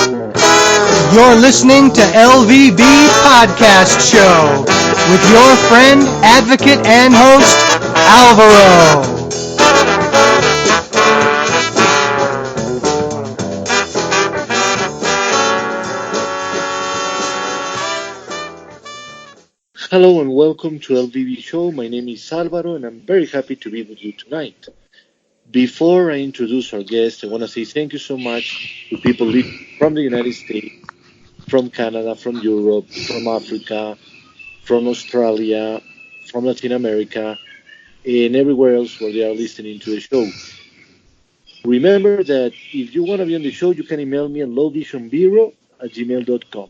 You're listening to LVB Podcast Show with your friend, advocate, and host, Alvaro. Hello and welcome to LVB Show. My name is Alvaro and I'm very happy to be with you tonight. Before I introduce our guest, I want to say thank you so much to people from the United States, from Canada, from Europe, from Africa, from Australia, from Latin America, and everywhere else where they are listening to the show. Remember that if you want to be on the show, you can email me at lowvisionbureau@gmail.com.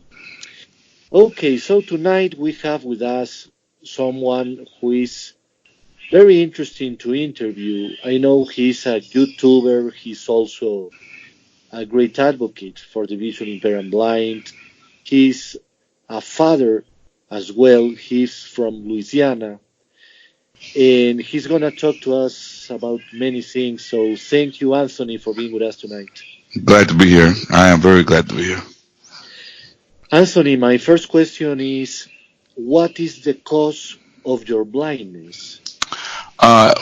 Okay, so tonight we have with us someone who is very interesting to interview. I know he's a YouTuber. He's also a great advocate for the vision impaired and blind. He's a father as well. He's from Louisiana. And he's going to talk to us about many things. So thank you, Anthony, for being with us tonight. Glad to be here. I am very glad to be here. Anthony, my first question is, what is the cause of your blindness?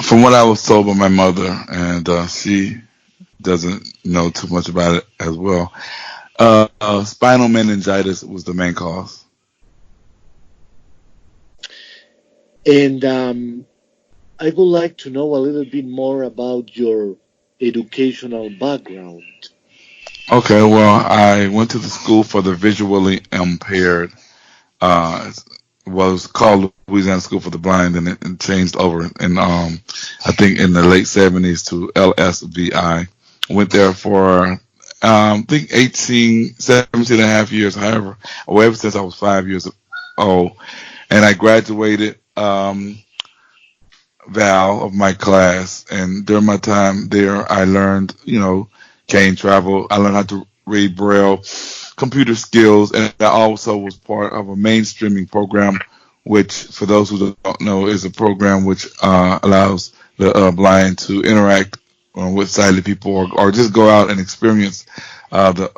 From what I was told by my mother, and she doesn't know too much about it as well, spinal meningitis was the main cause. And I would like to know a little bit more about your educational background. Okay, well, I went to the school for the visually impaired. It was called Louisiana School for the Blind, and it changed over in I think in the late 70s to LSVI. Went there for I think 17 and a half years, however, or ever since I was 5 years old, and I graduated Val of my class, and during my time there, I learned, cane travel. I learned how to read Braille, computer skills, and I also was part of a mainstreaming program, which, for those who don't know, is a program which allows the blind to interact with sighted people, or just go out and experience the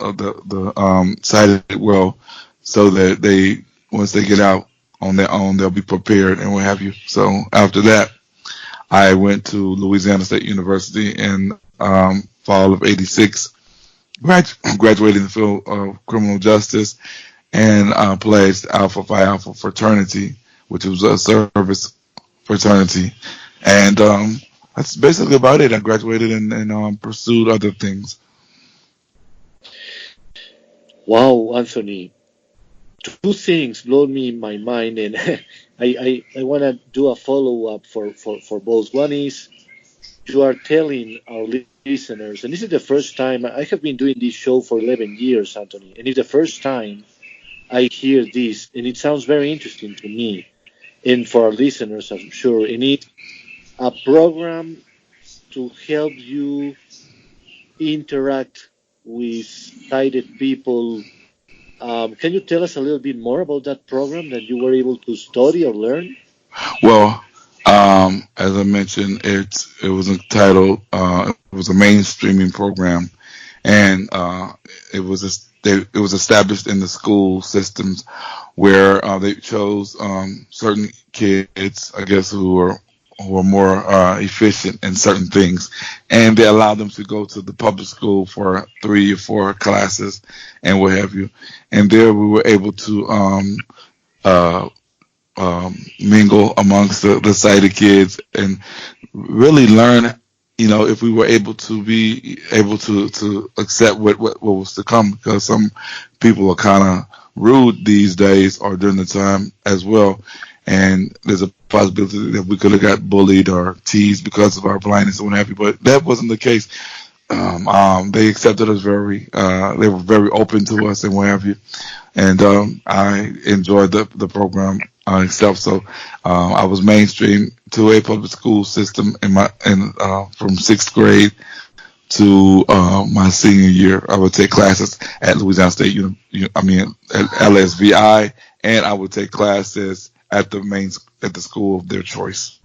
sighted world, so that they, once they get out on their own, they'll be prepared and what have you. So after that, I went to Louisiana State University in fall of '86, graduated in the field of criminal justice, and pledged Alpha Phi Alpha fraternity, which was a service fraternity. And that's basically about it. I graduated and pursued other things. Wow, Anthony. Two things blow me in my mind, and I want to do a follow-up for both. One is, you are telling our listeners, and this is the first time, I have been doing this show for 11 years, Anthony, and it's the first time I hear this, and it sounds very interesting to me, and for our listeners, I'm sure, and it's a program to help you interact with sighted people. Can you tell us a little bit more about that program that you were able to study or learn? Well, as I mentioned, it was entitled, it was a mainstreaming program, and it was established in the school systems where they chose certain kids, I guess, who were more efficient in certain things, and they allowed them to go to the public school for 3 or 4 classes and what have you. And there we were able to uh, mingle amongst the sighted kids and really learn, if we were able to be able to accept what was to come, because some people are kind of rude these days, or during the time as well. And there's a possibility that we could have got bullied or teased because of our blindness and what have you, but that wasn't the case. They accepted us they were very open to us and what have you. And I enjoyed the program itself. So I was mainstream to a public school system from 6th grade to my senior year. I would take classes at Louisiana State, at LSVI, and I would take classes at the school of their choice.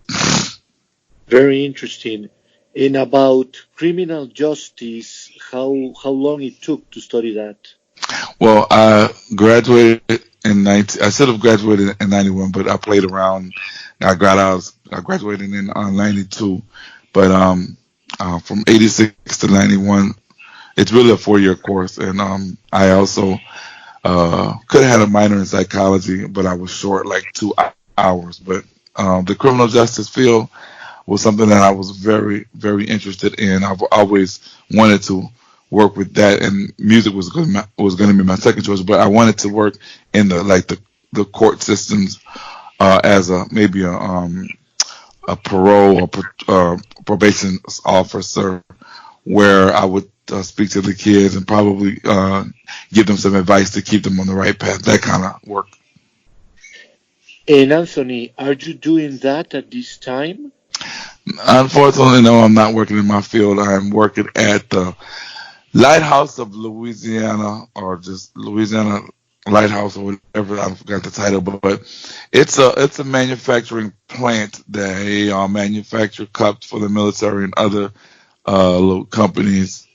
Very interesting. And about criminal justice, how long it took to study that? Well, I graduated in 19. I should have graduated in 91, but I played around. I graduated in 92, but from 86 to 91, it's really a 4 year course, and I also could have had a minor in psychology, but I was short like 2 hours. But the criminal justice field was something that I was very, very interested in. I've always wanted to work with that, and music was going to be my second choice. But I wanted to work in the court systems as a maybe a parole or probation officer, where I would speak to the kids and probably give them some advice to keep them on the right path. That kind of work. And Anthony, are you doing that at this time? Unfortunately, no, I'm not working in my field. I'm working at the Lighthouse of Louisiana, or just Louisiana Lighthouse, or whatever. I forgot the title, but it's a manufacturing plant. They manufacture cups for the military and other little companies,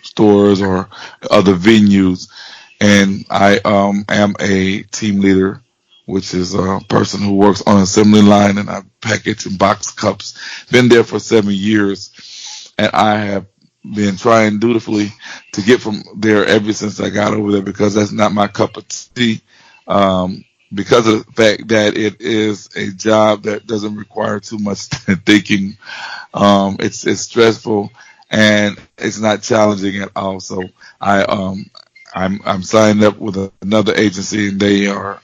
stores, or other venues. And I am a team leader, which is a person who works on assembly line, and I package and box cups. Been there for 7 years, and I have been trying dutifully to get from there ever since I got over there, because that's not my cup of tea. Because of the fact that it is a job that doesn't require too much thinking. It's stressful, and it's not challenging at all. So I'm signed up with another agency, and they are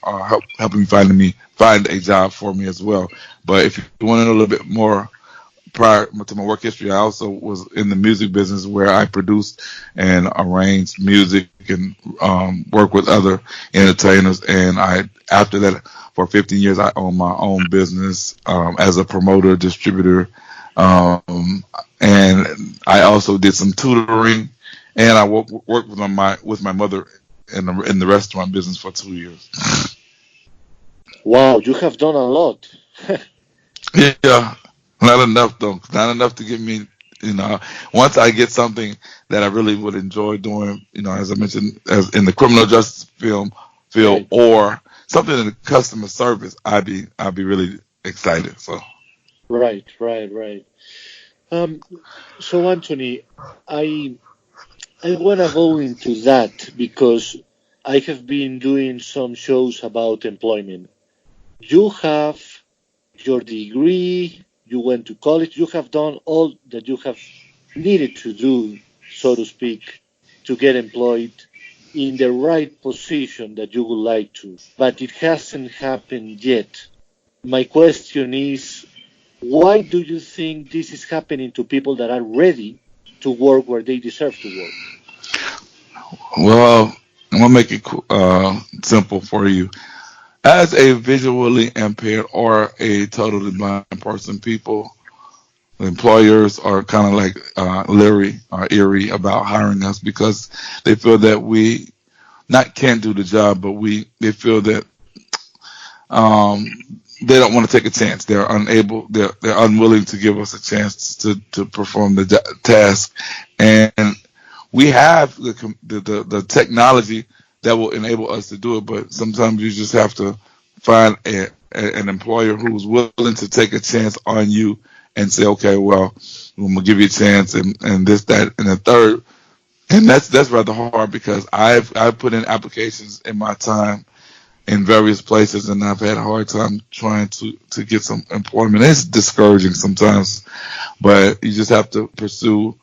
helping find a job for me as well. But if you want to know a little bit more prior to my work history, I also was in the music business, where I produced and arranged music and work with other entertainers. And after that, for 15 years, I owned my own business as a promoter, distributor, and I also did some tutoring, and I worked with my mother in the restaurant business for 2 years. Wow, you have done a lot. Yeah, not enough though. Not enough to get me. Once I get something that I really would enjoy doing, as I mentioned, as in the criminal justice field, Right, or something in the customer service, I'd be really excited. So. right. Um, so Anthony, I I wanna go into that because I have been doing some shows about employment. You have your degree, you went to college, you have done all that you have needed to do, so to speak, to get employed in the right position that you would like to, but it hasn't happened yet. My question is, why do you think this is happening to people that are ready to work where they deserve to work? Well, I'm gonna make it simple for you. As a visually impaired or a totally blind person, employers are kind of like leery or eerie about hiring us, because they feel that we not can't do the job, but they feel that um, they don't want to take a chance. They're unable. They're unwilling to give us a chance to perform the task, and we have the technology that will enable us to do it. But sometimes you just have to find an employer who's willing to take a chance on you and say, okay, well, I'm gonna give you a chance, and this, that, and the third. And that's rather hard, because I've put in applications in my time in various places, and I've had a hard time trying to get some employment. It's discouraging sometimes, but you just have to pursue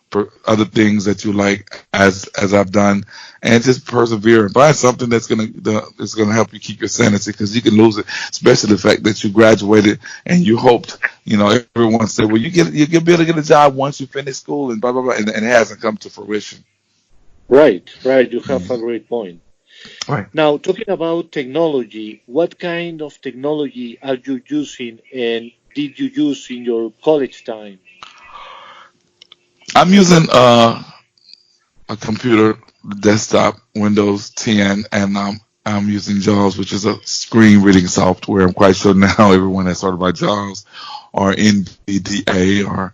other things that you like, as I've done, and just persevere and find something that's gonna help you keep your sanity, because you can lose it, especially the fact that you graduated and you hoped. Everyone said, well, you'll be able to get a job once you finish school, and blah blah blah, and it hasn't come to fruition. Right. You have a Mhm. great point. Right. Now, talking about technology, what kind of technology are you using and did you use in your college time? I'm using a computer desktop, Windows 10, and I'm using JAWS, which is a screen reading software. I'm quite sure now everyone has heard about JAWS or NVDA or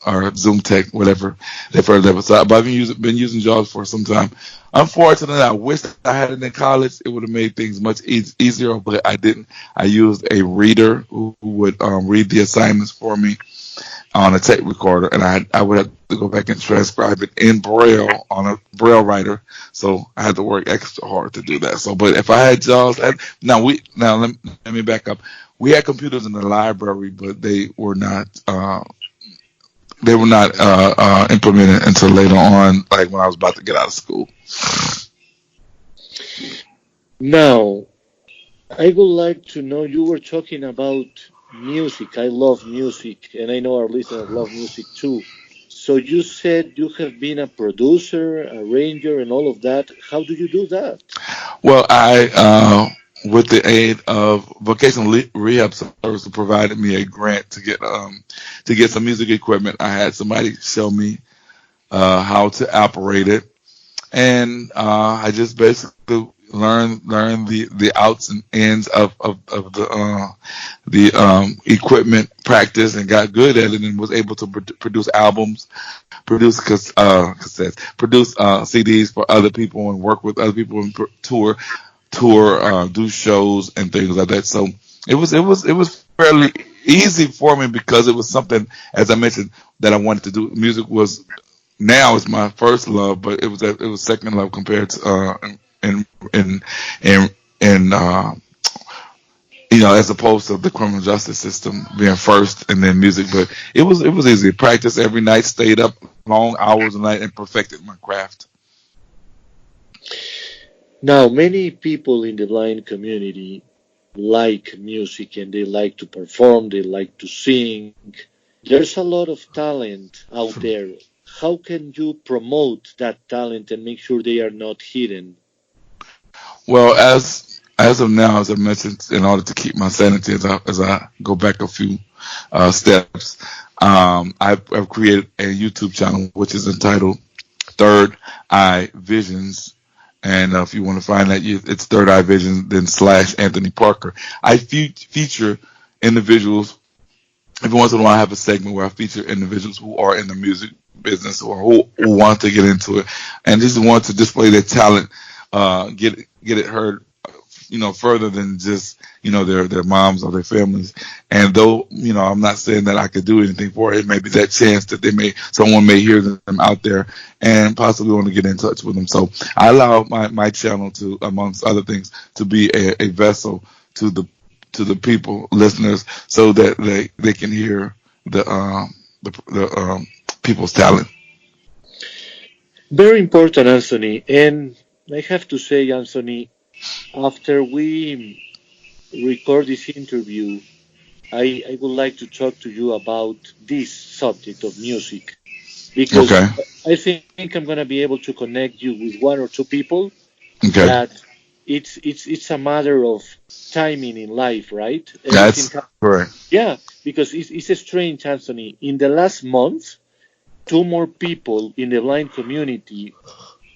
or Zoom Tech, whatever they've heard of it. So, but I've been using JAWS for some time. Unfortunately, I wish I had it in college. It would have made things much easier, but I didn't. I used a reader who would read the assignments for me on a tape recorder, and I would have to go back and transcribe it in Braille on a Braille writer. So I had to work extra hard to do that. So, but if I had JAWS, let me back up. We had computers in the library, but they were not. They were not implemented until later on, like when I was about to get out of school. Now, I would like to know, you were talking about music. I love music, and I know our listeners love music too. So you said you have been a producer, arranger, and all of that. How do you do that? Well, with the aid of vocational rehab service, provided me a grant to get some music equipment. I had somebody show me how to operate it, and I just basically learn the outs and ends of the equipment, practice, and got good at it, and was able to produce albums, produce cassettes, produce CDs for other people, and work with other people and do shows and things like that. So it was fairly easy for me because it was something, as I mentioned, that I wanted to do. Music was now is my first love, but it was second love compared to in as opposed to the criminal justice system being first and then music. But it was easy. Practice every night, stayed up long hours a night, and perfected my craft. Now, many people in the blind community like music and they like to perform, they like to sing. There's a lot of talent out there. How can you promote that talent and make sure they are not hidden? Well, as of now, as I mentioned, in order to keep my sanity, as I go back a few steps, I've created a YouTube channel which is entitled Third Eye Visions. And if you want to find that, it's Third Eye Vision, then / Anthony Parker. I feature individuals. Every once in a while, I have a segment where I feature individuals who are in the music business or who want to get into it, and just want to display their talent, get it heard, further than just their moms or their families. And though I'm not saying that I could do anything for it, it may be that chance that someone may hear them out there and possibly want to get in touch with them. So I allow my channel to, amongst other things, to be a vessel to the people, listeners, so that they can hear the people's talent. Very important, Anthony. And I have to say, Anthony, after we record this interview, I would like to talk to you about this subject of music because Okay. I think I'm going to be able to connect you with one or two people Okay. that it's a matter of timing in life, right? That's correct. Yeah, because it's a strange, Anthony. In the last month, two more people in the blind community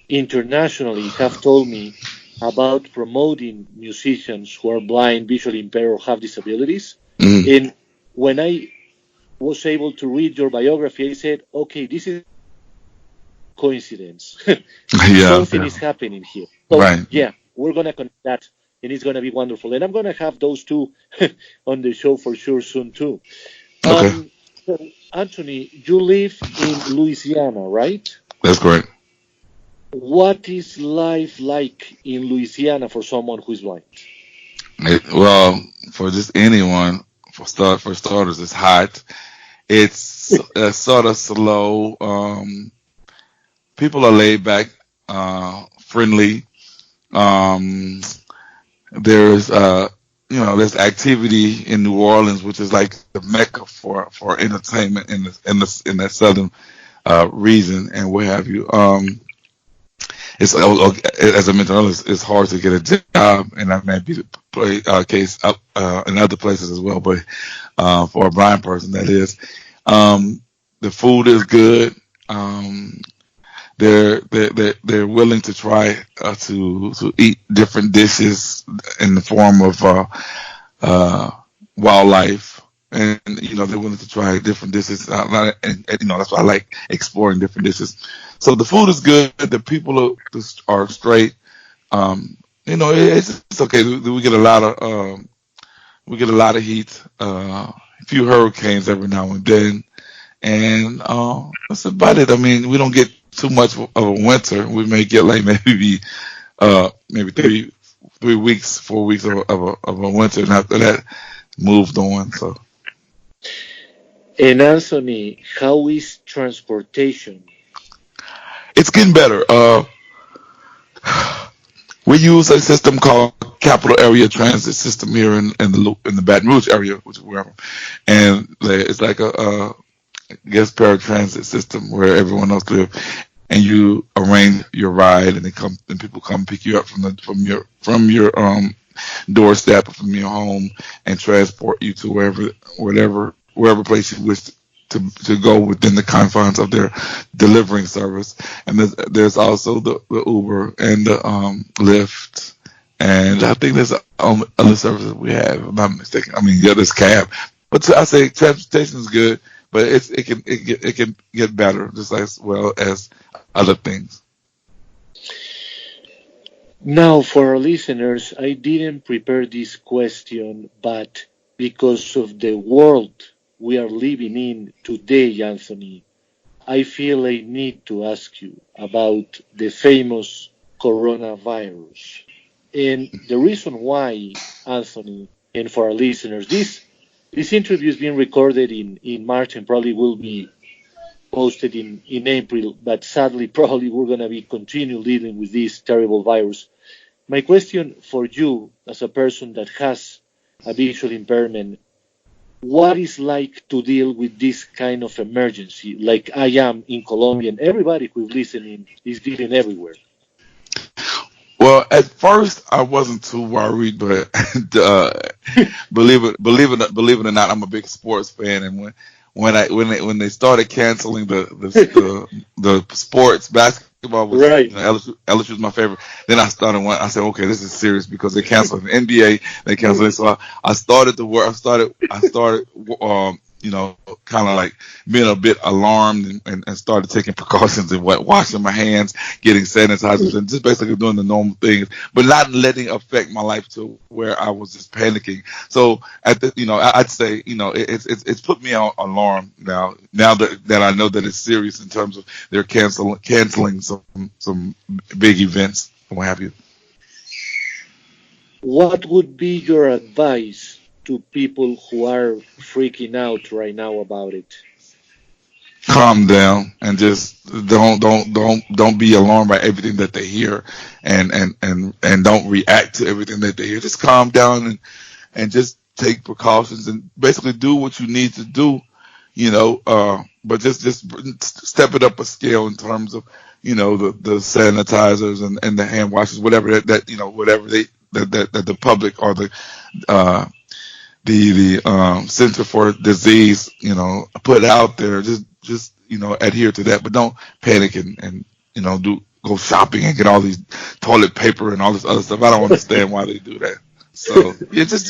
internationally have told me about promoting musicians who are blind, visually impaired, or have disabilities. Mm. And when I was able to read your biography, I said, okay, this is coincidence. Yeah. Something is happening here. So, Right. yeah, we're going to connect that, and it's going to be wonderful. And I'm going to have those two on the show for sure soon, too. Okay. So, Anthony, you live in Louisiana, right? That's correct. What is life like in Louisiana for someone who is blind? Well, for just anyone, for starters, it's hot. It's sort of slow. People are laid back, friendly. There's there's activity in New Orleans, which is like the mecca for entertainment in that southern region and what have you. It's as I mentioned earlier, it's hard to get a job, and that may be the case up in other places as well. But for a blind person, that is, the food is good. They're willing to try to eat different dishes in the form of wildlife, and they're willing to try different dishes. And that's why I like exploring different dishes. So the food is good. The people are straight. It's okay. We get a lot of heat, a few hurricanes every now and then, and that's about it. I mean, we don't get too much of a winter. We may get like maybe 3 weeks, 4 weeks of a winter, and after that, moved on. So. And Anthony, how is transportation? It's getting better. We use a system called Capital Area Transit System here in the Baton Rouge area, which is where I'm from. And it's like a guest paratransit system where everyone else lives, and you arrange your ride, and people come pick you up from your doorstep or from your home and transport you to wherever place you wish to go within the confines of their delivering service. And there's also the Uber and the Lyft, and I think there's other services we have, if I'm not mistaken. I mean, yeah, there's cab, but I say transportation is good, but it can get better just as well as other things. Now, for our listeners, I didn't prepare this question, but because of the world we are living in today, Anthony, I feel I need to ask you about the famous coronavirus. And the reason why, Anthony, and for our listeners, this interview is being recorded in March and probably will be posted in April, but sadly, probably we're going to be continue living with this terrible virus. My question for you, as a person that has a visual impairment, what is like to deal with this kind of emergency, like I am in Colombia, and everybody who's listening is dealing everywhere? Well, at first I wasn't too worried, but believe it or not, I'm a big sports fan, and when they started canceling the sports, basketball was Right. LSU was my favorite. Then I said, okay, this is serious because they canceled the NBA, they canceled it. So I started to work. I started kind of like being a bit alarmed and started taking precautions and washing my hands, getting sanitizers, and just basically doing the normal things, but not letting it affect my life to where I was just panicking. So I'd say, it's put me on alarm now that I know that it's serious in terms of they're canceling some big events and what have you. What would be your advice to people who are freaking out right now about it? Calm down and just don't be alarmed by everything that they hear, and don't react to everything that they hear. Just calm down and just take precautions and basically do what you need to do, but just step it up a scale in terms of the sanitizers and the hand washes, whatever whatever that the public or the Center for Disease, put out there. Just adhere to that, but don't panic and go shopping and get all these toilet paper and all this other stuff. I don't understand why they do that. So yeah, just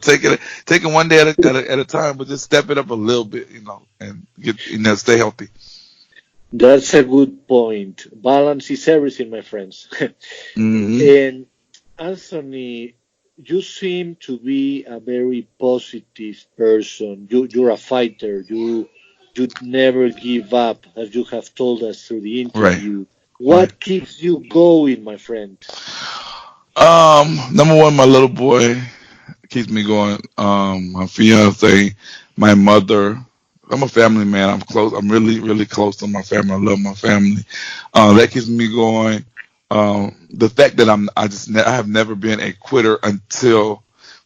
take it one day at a time, but just step it up a little bit, and get stay healthy. That's a good point. Balance is everything, my friends. Mm-hmm. And Anthony, you seem to be a very positive person. You're a fighter. You'd never give up, as you have told us through the interview. Right. What keeps you going, my friend? Number one, my little boy keeps me going. My fiance, my mother. I'm a family man. I'm close. I'm really, really close to my family. I love my family. That keeps me going. The fact that I have never been a quitter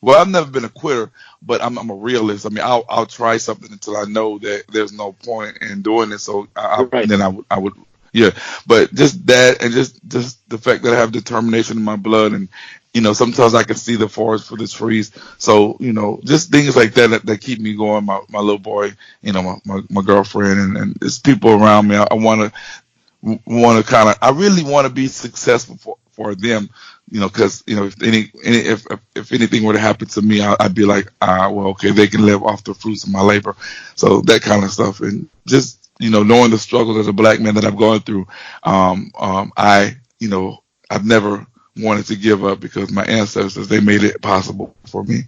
I've never been a quitter, but I'm a realist. I mean, I'll try something until I know that there's no point in doing it. So Right. then I would, yeah. But just that, and just the fact that I have determination in my blood, and sometimes I can see the forest for the trees. So just things like that keep me going. My little boy, my girlfriend, and just people around me. I want to I really want to be successful for them, because if if anything were to happen to me, I'd be like, well, okay, they can live off the fruits of my labor, so that kind of stuff, and just knowing the struggles as a black man that I've gone through, I've never wanted to give up because my ancestors, they made it possible for me.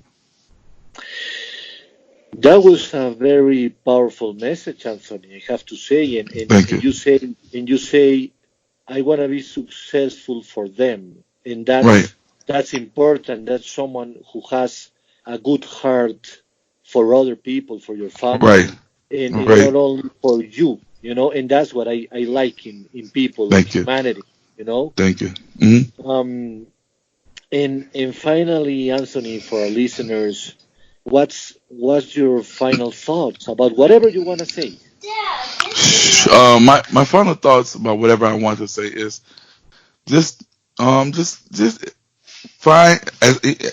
That was a very powerful message, Anthony, I have to say. And Thank you. You say, I want to be successful for them, and Right. that's important. That's someone who has a good heart for other people, for your family, Right. and Right. not only for you, and that's what I like in people, in Thank you. humanity, Thank you. Mm-hmm. And finally, Anthony, for our listeners, what's your final thoughts about whatever you want to say? My final thoughts about whatever I want to say is just find,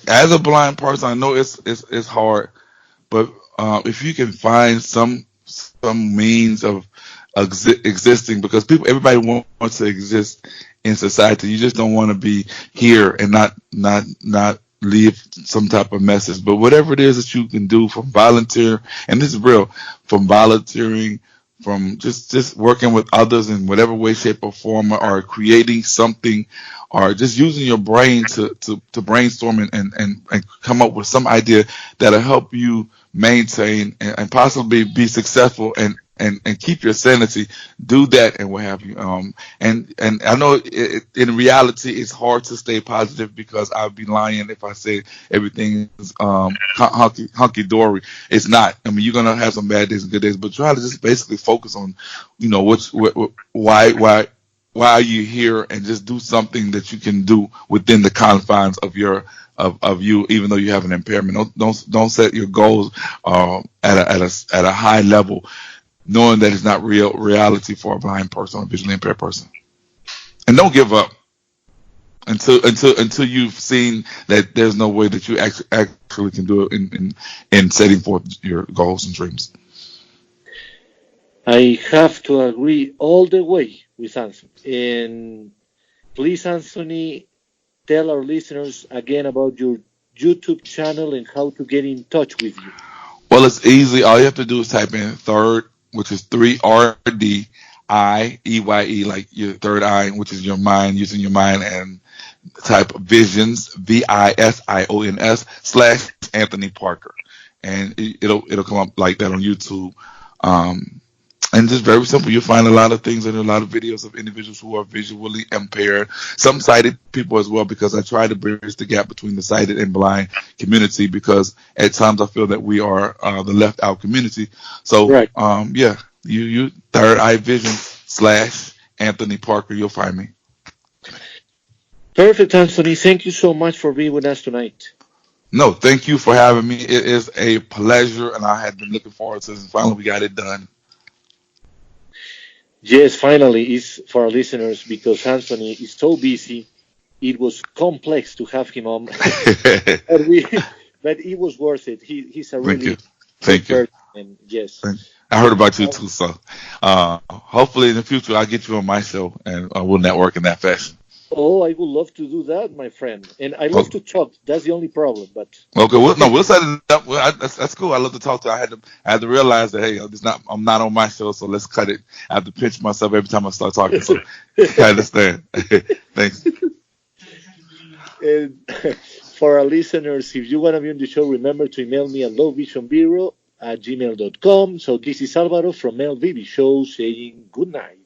as a blind person, I know it's hard, but if you can find some means of existing, because everybody wants to exist in society. You just don't want to be here and not leave some type of message. But whatever it is that you can do, from volunteer, and this is real, from volunteering, from just working with others in whatever way, shape, or form, or creating something, or just using your brain to brainstorm and come up with some idea that'll help you maintain and possibly be successful and keep your sanity. Do that and what have you. And I know in reality it's hard to stay positive, because I'd be lying if I say everything is hunky dory. It's not. I mean, you're gonna have some bad days and good days, but try to just basically focus on, why are you here, and just do something that you can do within the confines of your of you, even though you have an impairment. Don't set your goals at a high level, knowing that it's not reality for a blind person or a visually impaired person. And don't give up until you've seen that there's no way that you actually can do it in setting forth your goals and dreams. I have to agree all the way with Anthony. And please, Anthony, tell our listeners again about your YouTube channel and how to get in touch with you. Well, it's easy. All you have to do is type in third, which is 3RDIEYE, like your third eye, which is your mind, using your mind, and type visions, VISIONS / Anthony Parker, and it'll come up like that on YouTube. And just very simple. You'll find a lot of things and a lot of videos of individuals who are visually impaired, some sighted people as well, because I try to bridge the gap between the sighted and blind community, because at times I feel that we are the left out community. So, right. You third eye vision / Anthony Parker, you'll find me. Perfect, Anthony. Thank you so much for being with us tonight. No, thank you for having me. It is a pleasure, and I had been looking forward to this, and finally we got it done. Yes, finally, it's for our listeners, because Anthony is so busy. It was complex to have him on, but it was worth it. He's a really thank you. And yes, I heard about you too. So hopefully in the future I'll get you on my show and we'll network in that fashion. Oh, I would love to do that, my friend. And I love to talk. That's the only problem. But okay, we'll set it up. Well, that's cool. I love to talk to. I had to realize that, hey, I'm not on my show, so let's cut it. I have to pinch myself every time I start talking. So I understand. Thanks. And for our listeners, if you want to be on the show, remember to email me at lowvisionbureau@gmail.com. So this is Alvaro from LVB Show saying good night.